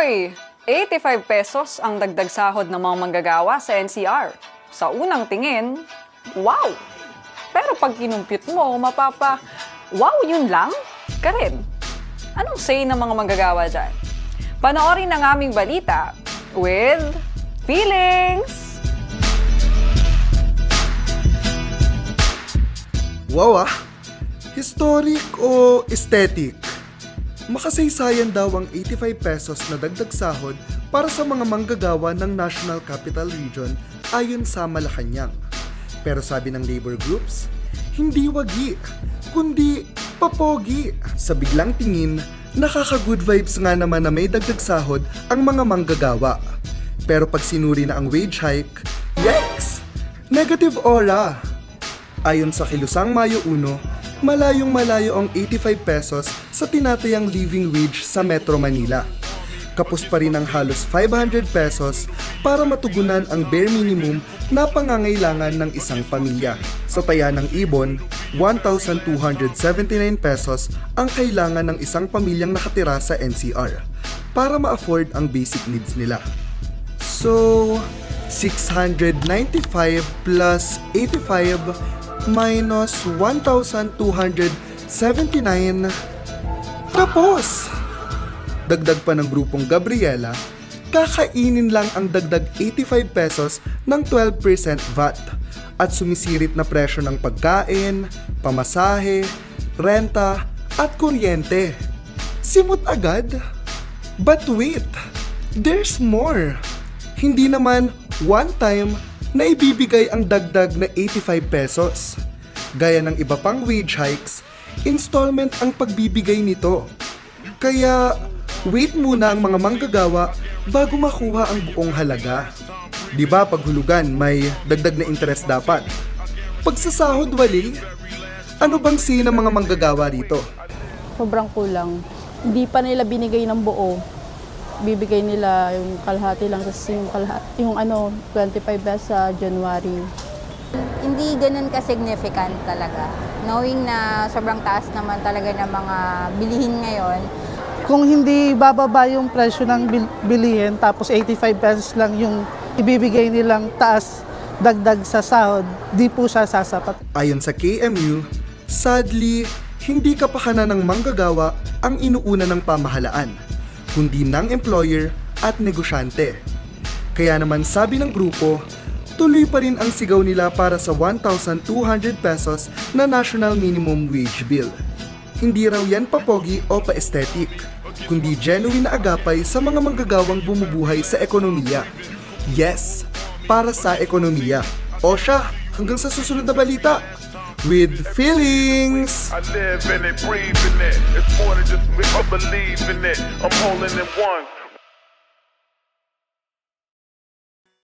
Uy! 85 pesos ang dagdag sahod ng mga manggagawa sa NCR. Sa unang tingin, wow! Pero pag kinumpute mo, wow yun lang? Ka rin. Anong say ng mga manggagawa dyan? Panoorin ang aming balita with feelings! Wow ah! Historic o aesthetic? Makasaysayan daw ang 85 pesos na dagdag sahod para sa mga manggagawa ng National Capital Region ayon sa Malacanang. Pero sabi ng labor groups, hindi wagi, kundi papogi. Sa biglang tingin, nakaka-good vibes nga naman na may dagdag sahod ang mga manggagawa. Pero pag sinuri na ang wage hike, yikes! Negative aura! Ayon sa Kilusang Mayo 1, malayong-malayo ang 85 pesos sa tinatayang living wage sa Metro Manila. Kapos pa rin ang halos 500 pesos para matugunan ang bare minimum na pangangailangan ng isang pamilya. Sa taya ng ibon, 1,279 pesos ang kailangan ng isang pamilyang nakatira sa NCR para ma-afford ang basic needs nila. So, 695 plus 85 minus 1,279. Tapos! Dagdag pa ng grupong Gabriela, kakainin lang ang dagdag 85 pesos ng 12% VAT at sumisirit na presyo ng pagkain, pamasahe, renta at kuryente. Simot agad? But wait! There's more! Hindi naman one time na ibibigay ang dagdag na 85 pesos. Gaya ng iba pang wage hikes, installment ang pagbibigay nito. Kaya, wait muna ang mga manggagawa bago makuha ang buong halaga. Di ba paghulugan may dagdag na interest dapat? Pagsasahod wali? Ano bang say ng mga manggagawa rito? Sobrang kulang. Hindi pa nila binigay ng buo. Bibigay nila yung kalahati lang, kasi yung 25 pesos sa January. Hindi ganun ka-significant talaga. Knowing na sobrang taas naman talaga ng mga bilihin ngayon. Kung hindi bababa yung presyo ng bilihin, tapos 85 pesos lang yung ibibigay nilang taas dagdag sa sahod, di po siya sasapat. Ayon sa KMU, sadly, hindi kapakanan ng manggagawa ang inuuna ng pamahalaan, kundi ng employer at negosyante. Kaya naman sabi ng grupo, tuloy pa rin ang sigaw nila para sa 1,200 pesos na National Minimum Wage Bill. Hindi raw yan papogi o pa-aesthetic, kundi genuine na agapay sa mga manggagawang bumubuhay sa ekonomiya. Yes, para sa ekonomiya. O siya, hanggang sa susunod na balita. With feelings! I live in it, breathe in it. It's more than just me, I believe in it. I'm holding in one.